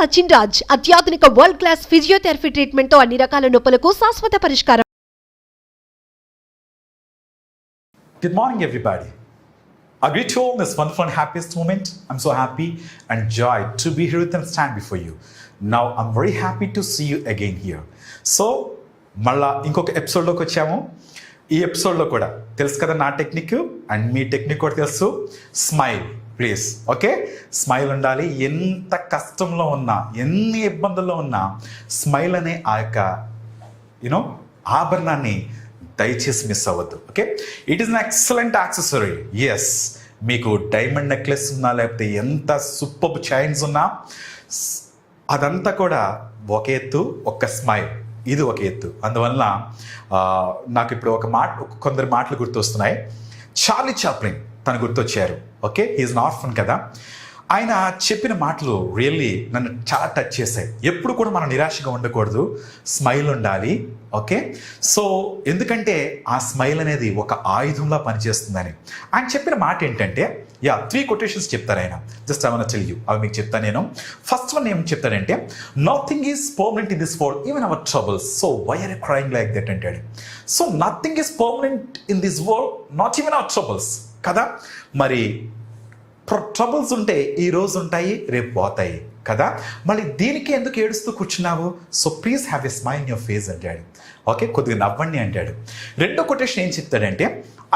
సచిన్ రాజ్ అత్యాధునిక world class physiotherapy treatment తో అన్ని రకాల నొప్పులకు శాశ్వత పరిష్కారం. Good morning, everybody. I greet you all in this wonderful and happiest moment. I'm so happy and joy to be here with and stand before you. Now, I'm very happy to see you again here. So, మళ్ళా ఇంకొక ఎపిసోడ్లోకి వచ్చాము. ఈ ఎపిసోడ్లో కూడా తెలుసు కదా నా technique and me technique కూడా తెలుసు. Smile please, okay? స్మైల్ ఉండాలి. ఎంత కష్టంలో ఉన్నా, ఎన్ని ఇబ్బందుల్లో ఉన్నా స్మైల్ అనే ఆ యొక్క ఆభరణాన్ని దయచేసి మిస్ అవ్వద్దు, okay? It is an excellent accessory. Yes, మీకు డైమండ్ నెక్లెస్ ఉన్నా, లేకపోతే ఎంత సూపర్ చైన్స్ ఉన్నా, అదంతా కూడా ఒక ఎత్తు, ఒక స్మైల్ ఇది ఒక ఎత్తు. అందువల్ల నాకు ఇప్పుడు కొందరు మాటలు గుర్తొస్తున్నాయి. చార్లీ చాప్లిన్ తను గుర్తొచ్చారు, ఓకే? హీఈస్ అన్ ఆర్ఫన్ కదా. ఆయన చెప్పిన మాటలు రియల్లీ నన్ను చాలా టచ్ చేశాయి. ఎప్పుడు కూడా మనం నిరాశగా ఉండకూడదు, స్మైల్ ఉండాలి, ఓకే? సో ఎందుకంటే ఆ స్మైల్ అనేది ఒక ఆయుధంలా పనిచేస్తుందని ఆయన చెప్పిన మాట ఏంటంటే, 3 కొటేషన్స్ చెప్తారు ఆయన. Just I want to tell you, అవి మీకు చెప్తాను నేను. ఫస్ట్ వన్ ఏం చెప్తాడంటే, nothing is permanent in this world, even our troubles, so why are you crying like that అంటాడు. So nothing is permanent in this world, not even our troubles కదా. మరి troubles ఉంటే ఈ రోజు ఉంటాయి, రేపు పోతాయి కదా. మళ్ళీ దీనికి ఎందుకు ఏడుస్తూ కూర్చున్నావు? So please have a smile in your face అంటాడు, ఓకే? కొద్దిగా నవ్వండి అంటాడు. రెండో కొటేషన్ ఏం చెప్తాడంటే,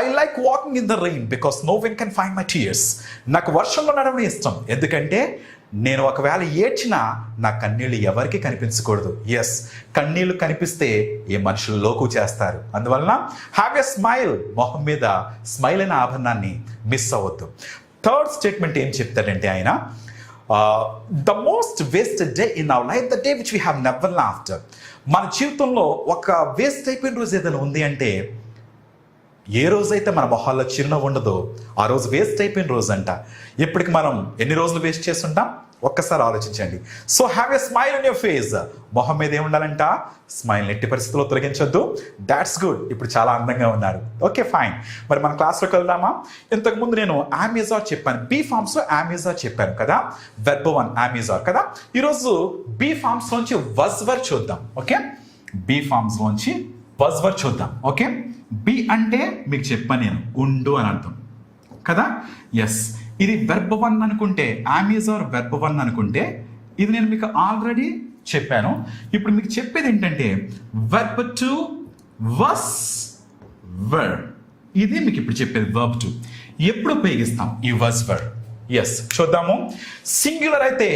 I like walking in the rain because no one can find my tears. నాకు వర్షంలో నడవడం ఇష్టం, ఎందుకంటే నేను ఒకవేళ ఏడ్చినా నా కన్నీళ్ళు ఎవరికి కనిపించకూడదు. ఎస్, కన్నీళ్ళు కనిపిస్తే ఏ మనుషులు లోకు చేస్తారు. అందువలన హ్యావ్ ఎ స్మైల్, మొహం మీద స్మైల్ అయిన ఆభరణాన్ని మిస్ అవ్వద్దు. థర్డ్ స్టేట్మెంట్ ఏం చెప్తాడంటే ఆయన, the most wasted day in our life the day which we have never laughed. మన జీవితంలో ఒక వేస్ట్ అయిపోయిన రోజు ఏదైనా ఉంది అంటే, ఏ రోజైతే మన మొహాల్లో చిరునవ్వు ఉండదో ఆ రోజు వేస్ట్ అయిపోయిన రోజు అంట. ఇప్పటికి మనం ఎన్ని రోజులు వేస్ట్ చేస్తుంటాం ఒక్కసారి ఆలోచించండి. So have a smile in your face. మొహం మీద ఏముండాలంట? స్మైల్. ఎట్టి పరిస్థితుల్లో తొలగించొద్దు. That's good. ఇప్పుడు చాలా అందంగా ఉన్నారు, ఓకే ఫైన్. మరి మన క్లాస్లోకి వెళ్దామా? ఇంతకుముందు నేను అమెజార్ చెప్పాను, బీ ఫార్మ్స్ లో అమెజార్ చెప్పాను కదా, వెర్బ్ 1 అమెజార్ కదా. ఈరోజు బీ ఫార్మ్స్ లోంచి వజ్ వర్బ్ చూద్దాం, ఓకే? బీ ఫార్మ్స్ లోంచి వజ్ వర్బ్ చూద్దాం, ఓకే? బి అంటే మీకు చెప్పాను నేను, ఉండు అని అర్థం కదా. ఎస్, ఇది వెర్బ్ 1 అనుకుంటే, అమెజార్ వెర్బ్ 1 అనుకుంటే, ఇది నేను మీకు ఆల్రెడీ చెప్పాను. ఇప్పుడు మీకు చెప్పేది ఏంటంటే వెర్బ్ 2 వస్ వర్బ్. ఇది మీకు ఇప్పుడు చెప్పేది వెర్బ్ 2. ఎప్పుడు ఉపయోగిస్తాం ఈ వస్ వర్బ్? ఎస్, చూద్దాము. సింగులర్ అయితే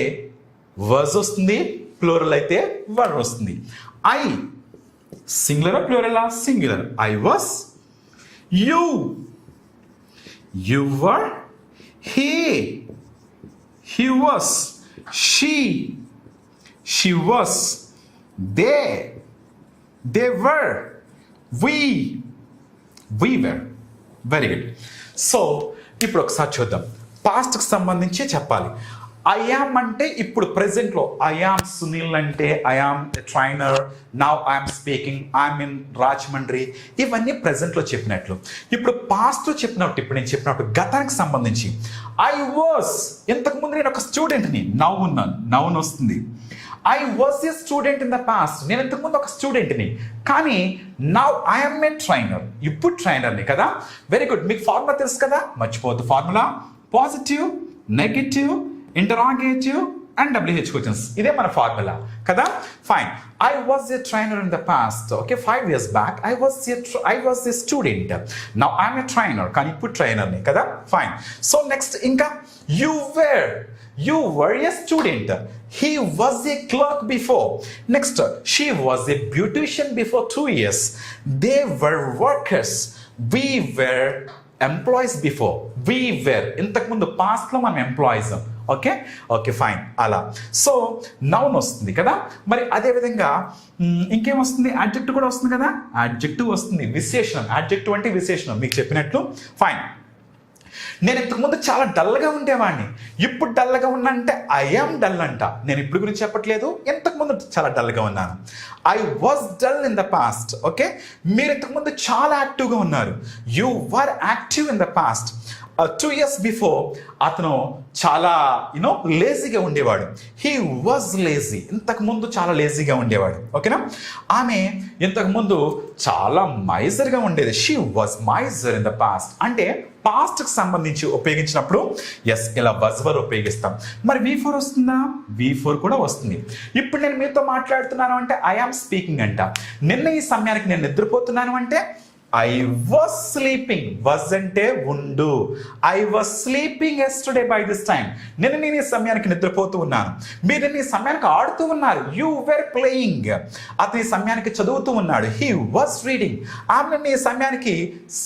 వజ్ వస్తుంది, ప్లూరల్ అయితే వర్బ్ వస్తుంది. I singular plural? Singular. I was, you were, he was, she was, they were, we were. Very good. So ఇప్పుడు ఒకసారి చూద్దాం. పాస్ట్కి సంబంధించి చెప్పాలి. ఐ యామ్ అంటే ఇప్పుడు ప్రెసెంట్లో, ఐ యామ్ సునీల్ అంటే I am trainer, now I'm speaking, I'm in Rajahmundry, ఇవన్నీ ప్రెసెంట్లో చెప్పినట్లు. ఇప్పుడు పాస్ట్లో చెప్పినట్టు, ఇప్పుడు నేను చెప్పినట్టు గతానికి సంబంధించి ఐ వాస్, ఇంతకుముందు నేను ఒక స్టూడెంట్ని, నౌ ఉన్నాను, నౌన్ వస్తుంది. I was a student in the past, నేను ఇంతకుముందు ఒక స్టూడెంట్ని, కానీ నౌ ఐఎమ్ ఏ ట్రైనర్, ఇప్పుడు ట్రైనర్ని కదా. Very good. మీకు ఫార్ములా తెలుసు కదా, మర్చిపోవద్దు formula. Positive, negative, interrogative and WH questions, ఇదే మన ఫార్ములా కదా. Fine. I was a trainer in the past, okay? 5 years back I was a student, now I'm a trainer, కానీ ఇప్పుడు ట్రైనర్ని కదా. ఫైన్. సో నెక్స్ట్ ఇంకా you were a student, he was a clerk before. Next, she was a beautician before 2 years, they were workers, we were employees before, we were, ఇంతకుముందు పాస్ట్లో మనం employees, okay? Okay fine. అలా. So noun వస్తుంది కదా. మరి అదేవిధంగా ఇంకేం వస్తుంది? అడ్జెక్టివ్ కూడా వస్తుంది కదా. అడ్జెక్టివ్ వస్తుంది, విశేషణం. అడ్జెక్టివ్ అంటే విశేషణం, మీకు చెప్పినట్లు. ఫైన్. నేను ఇంతకుముందు చాలా డల్గా ఉండేవాడిని, ఇప్పుడు డల్గా ఉన్నా అంటే ఐ యామ్ డల్ అంట. నేను ఇప్పుడు గురించి చెప్పట్లేదు, ఇంతకుముందు చాలా డల్గా ఉన్నాను. I was dull in the past, okay? మీరు ఇంతకుముందు చాలా యాక్టివ్గా ఉన్నారు. You were active in the past. 2 years before అతను చాలా లేజీగా ఉండేవాడు. He was lazy. ఇంతకుముందు చాలా లేజీగా ఉండేవాడు. ఓకేనా. ఆమె ఇంతకుముందు చాలా మైజర్గా ఉండేది. She was miser in the past. అంటే పాస్ట్కి సంబంధించి ఉపయోగించినప్పుడు ఎస్ ఇలా వజ్ వర్ ఉపయోగిస్తాం. మరి V4 వస్తుందా? V4 కూడా వస్తుంది. ఇప్పుడు నేను మీతో మాట్లాడుతున్నాను అంటే ఐ ఆమ్ స్పీకింగ్ అంట. నిన్న ఈ సమయానికి నేను నిద్రపోతున్నాను అంటే ఐ వాజ్ స్లీపింగ్. వజ్ అంటే ఉండు. I was sleeping yesterday by this time. నేను ఈ సమయానికి నిద్రపోతూ ఉన్నాను. మీరు ఈ సమయానికి ఆడుతూ ఉన్నారు. You were playing. అతని సమయానికి చదువుతూ ఉన్నాడు. He was reading. ఆమె ఈ సమయానికి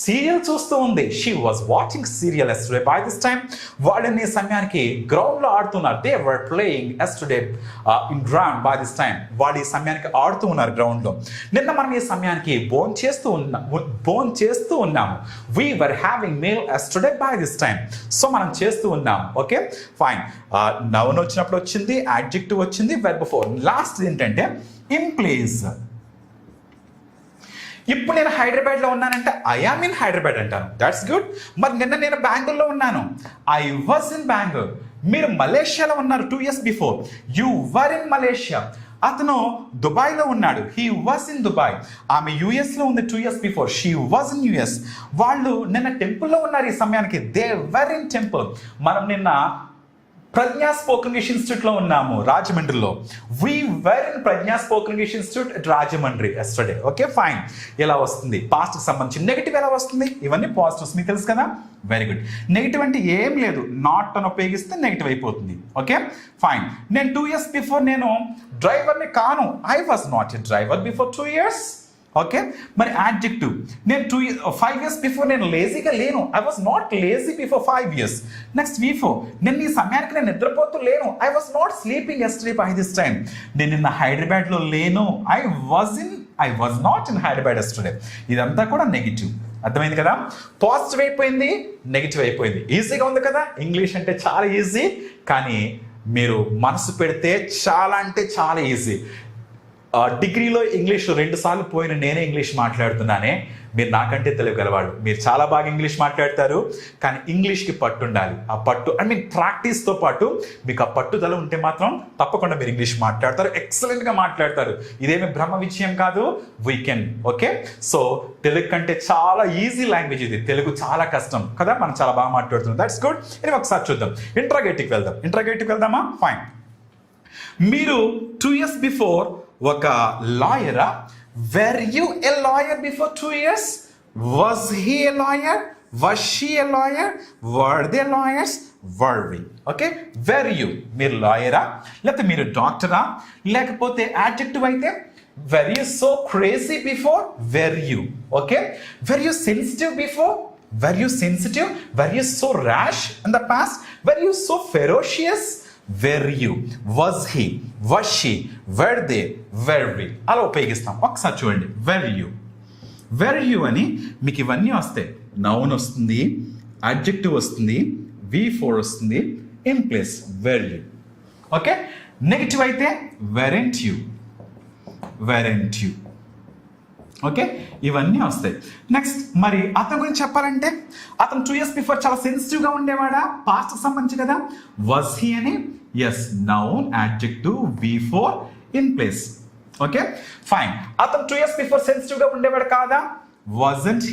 సీరియల్ చూస్తూ ఉంది. She was watching serial yesterday by this time. వాళ్ళని ఈ సమయానికి గ్రౌండ్లో ఆడుతున్నారు. They were playing yesterday in ground by this time. వాళ్ళు ఈ సమయానికి ఆడుతూ ఉన్నారు గ్రౌండ్లో. నిన్న మనం ఈ సమయానికి బోన్ చేస్తూ ఉన్నాము. We were having meal yesterday by this time. So మనం చేస్తూ ఉన్నాము. Okay fine. నౌన్ వచ్చినప్పుడు వచ్చింది, adjective వచ్చింది, verb form. లాస్ట్ ఏంటంటే in place. ఇప్పుడు నేను హైదరాబాద్లో ఉన్నానంటే ఐ ఆమ్ ఇన్ హైదరాబాద్ అంటాను. That's good. మరి నిన్న నేను బెంగళూరులో ఉన్నాను. I was in Bengaluru. మీరు మలేషియాలో ఉన్నారు 2 years before. You were in Malaysia. అతను దుబాయ్లో ఉన్నాడు. He was in Dubai. ఆమె యుఎస్లో ఉంది 2 years before. She was in US. వాళ్ళు నిన్న టెంపుల్లో ఉన్నారు ఈ సమయానికి. They were in temple. మనం నిన్న ప్రజ్ఞా స్పోకెన్ ఇంగ్లీష్ ఇన్స్టిట్యూట్లో ఉన్నాము రాజమండ్రిలో. We were in Pragna spoken English institute at Rajahmundry yesterday. Okay fine. ఇలా వస్తుంది. పాస్ట్కి సంబంధించి నెగిటివ్ ఎలా వస్తుంది? ఇవన్నీ పాజిటివ్స్ మీకు తెలుసు కదా. Very good. నెగిటివ్ అంటే ఏం లేదు. నాట్ అని ఉపయోగిస్తే నెగిటివ్ అయిపోతుంది. Okay fine. నేను 2 years బిఫోర్ నేను డ్రైవర్ని కాను. I was not a driver before 2 years. Okay మరి యాడ్జెక్టివ్. నేను 5 years బిఫోర్ నేను లేజీగా లేను. I was not lazy before 5 years. Next V4. నేను ఈ సమయానికి నేను నిద్రపోతూ లేను. I was not sleeping yesterday by this time. నేను నిన్న హైదరాబాద్లో లేను. I was not in Hyderabad yesterday. ఇదంతా కూడా నెగిటివ్. అర్థమైంది కదా. పాజిటివ్ అయిపోయింది, నెగిటివ్ అయిపోయింది. ఈజీగా ఉంది కదా. ఇంగ్లీష్ అంటే చాలా ఈజీ, కానీ మీరు మనసు పెడితే చాలా అంటే చాలా ఈజీ. డిగ్రీలో ఇంగ్లీష్ 2 సార్లు పోయిన నేనే ఇంగ్లీష్ మాట్లాడుతున్నానే. మీరు నాకంటే తెలియగలవాడు. మీరు చాలా బాగా ఇంగ్లీష్ మాట్లాడతారు, కానీ ఇంగ్లీష్కి పట్టు ఉండాలి. ఆ పట్టు ప్రాక్టీస్తో పాటు మీకు ఆ పట్టుదల ఉంటే మాత్రం తప్పకుండా మీరు ఇంగ్లీష్ మాట్లాడతారు. ఎక్సలెంట్గా మాట్లాడతారు. ఇదేమి బ్రహ్మ విషయం కాదు. We can. Okay so Telugu కంటే చాలా ఈజీ లాంగ్వేజ్ ఇది. తెలుగు చాలా కష్టం కదా. మనం చాలా బాగా మాట్లాడుతున్నాం. That's good. ఇది ఒకసారి చూద్దాం. ఇంట్రాగేటివ్కి వెళ్దామా? ఫైన్. మీరు 2 years బిఫోర్ ఒక లాయరా? Were you a lawyer before 2 years? Was he a lawyer? Was she a lawyer? Were they lawyers? Were we? Okay? Were you? మీరు లాయరా, లేకపోతే మీరు డాక్టరా, లేకపోతే యాడ్జెక్టివ్ అయితే were you so crazy before? Were you? Okay? Were you sensitive before? Were you sensitive? Were you so rash in the past? Were you so ferocious? Were you? Was he? Was she? Were they? Were we? అలా ఉపయోగిస్తాం. ఒకసారి చూడండి. Were you అని మీకు ఇవన్నీ వస్తాయి. Noun వస్తుంది, adjective వస్తుంది, V4 వస్తుంది, in place were you. Okay. Negative అయితే weren't you. ఓకే ఇవన్నీ వస్తాయి. నెక్స్ట్ మరి అతని గురించి చెప్పాలంటే అతను 2 years బిఫోర్ చాలా సెన్సిటివ్గా ఉండేవాడా? పాస్ట్కి సంబంధించి కదా. వాజ్ హీ అని as noun adjective V4 in place. Okay fine. అతను 2 years బిఫోర్ సెన్సిటివ్గా ఉండేవాడు కాదా? వాజంట్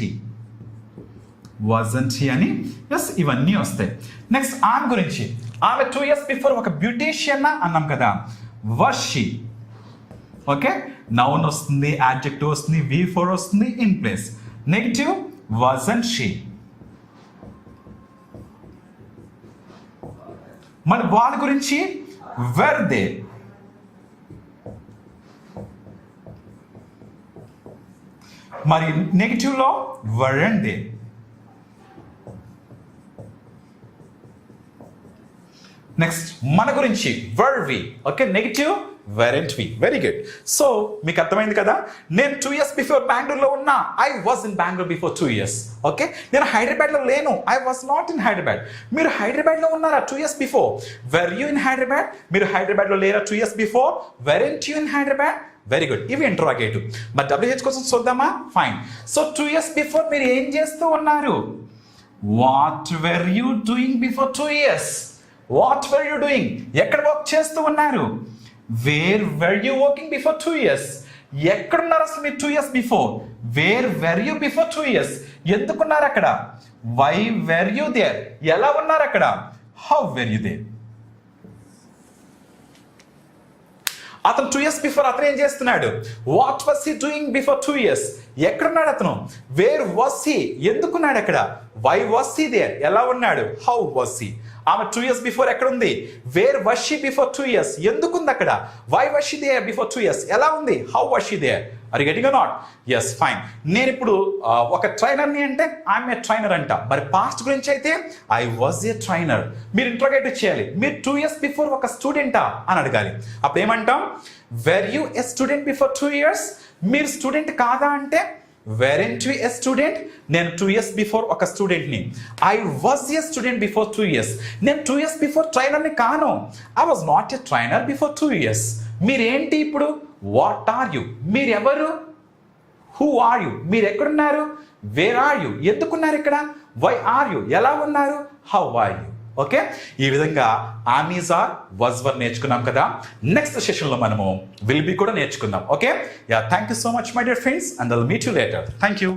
హీ అని ఎస్ ఇవన్నీ వస్తాయి. నెక్స్ట్ ఆమె గురించి. ఆమె 2 years బిఫోర్ ఒక బ్యూటీషియన్ అన్నాం కదా. Was she. ఓకే నౌన్ వస్తుంది, యాడ్జెక్టివ్ వస్తుంది, V4 వస్తుంది, in place. Negative wasn't she. మరి వాళ్ళ గురించి were they. మరి నెగిటివ్ లో weren't they. నెక్స్ట్ మన గురించి were we. Okay negative weren't we. Very good. So మీకు అర్థమైంది కదా. నేను 2 years బిఫోర్ బెంగళూరులో ఉన్నా. I was in Bengaluru before 2 years. Okay నేను హైదరాబాద్లో లేను. I was not in Hyderabad. మీరు హైదరాబాద్లో ఉన్నారా 2 years before? Where you in Hyderabad? మీరు హైదరాబాద్లో లేరా 2 years before? Weren't you in Hyderabad? Very good. ఇవి ఇంటరాగేటివ్. మరి WH కోసం చూద్దామా? ఫైన్. సో 2 years బిఫోర్ మీరు ఏం చేస్తూ ఉన్నారు? What were you doing before 2 years? What were you doing? ఎక్కడ వర్క్ చేస్తూ ఉన్నారు? Where were you working before 2 years? ఎక్కడున్నారు అసలు మీరు 2 years before? Where were you before 2 years? ఎందుకున్నారు అక్కడ? Why were you there? ఎలా ఉన్నారు అక్కడ? How were you there? అతను 2 years బిఫోర్ అతను ఏం చేస్తున్నాడు? What was he doing before 2 years? ఎక్కడున్నాడు అతను? Where was he? ఎందుకున్నాడు అక్కడ? Why was he there? ఎలా ఉన్నాడు? How was he? ఆమె 2 years బిఫోర్ ఎక్కడ ఉంది? Where was she before 2 years? ఎందుకుంది అక్కడ? Why was she there before 2 years? ఎలా ఉంది? How was she there? Are you getting or not? Yes, fine. నేను ఇప్పుడు ఒక ట్రైనర్ని అంటే ఐఎమ్ ఏ ట్రైనర్ అంట. మరి పాస్ట్ గురించి అయితే ఐ వాజ్ ఏ ట్రైనర్. మీరు ఇంట్రోగేటివ్ చేయాలి. మీరు 2 years బిఫోర్ ఒక స్టూడెంటా అని అడగాలి. అప్పుడు ఏమంటాం? Where you A student before 2 years? మీరు స్టూడెంట్ కాదా అంటే వెరెంట్ యు ఏ స్టూడెంట్? నేను 2 years బిఫోర్ ఒక స్టూడెంట్ని. I was a student before 2 years. నేను 2 years బిఫోర్ ట్రైనర్ని కాను. I was not a trainer before 2 years. మీరేంటి ఇప్పుడు? What are you? మీరెవరు? Who are you? మీరు ఎక్కడున్నారు? Where are you? ఎందుకున్నారు ఇక్కడ? Why are you? ఎలా ఉన్నారు? How are you? ఓకే, ఈ విధంగా ఆమీజ్ ఆర్, వాజ్ వర్ నేర్చుకున్నాం కదా. నెక్స్ట్ సెషన్లో మనము విల్ బి కూడా నేర్చుకుందాం. Okay, yeah, thank you so much my dear friends, and I will meet you later. Thank you.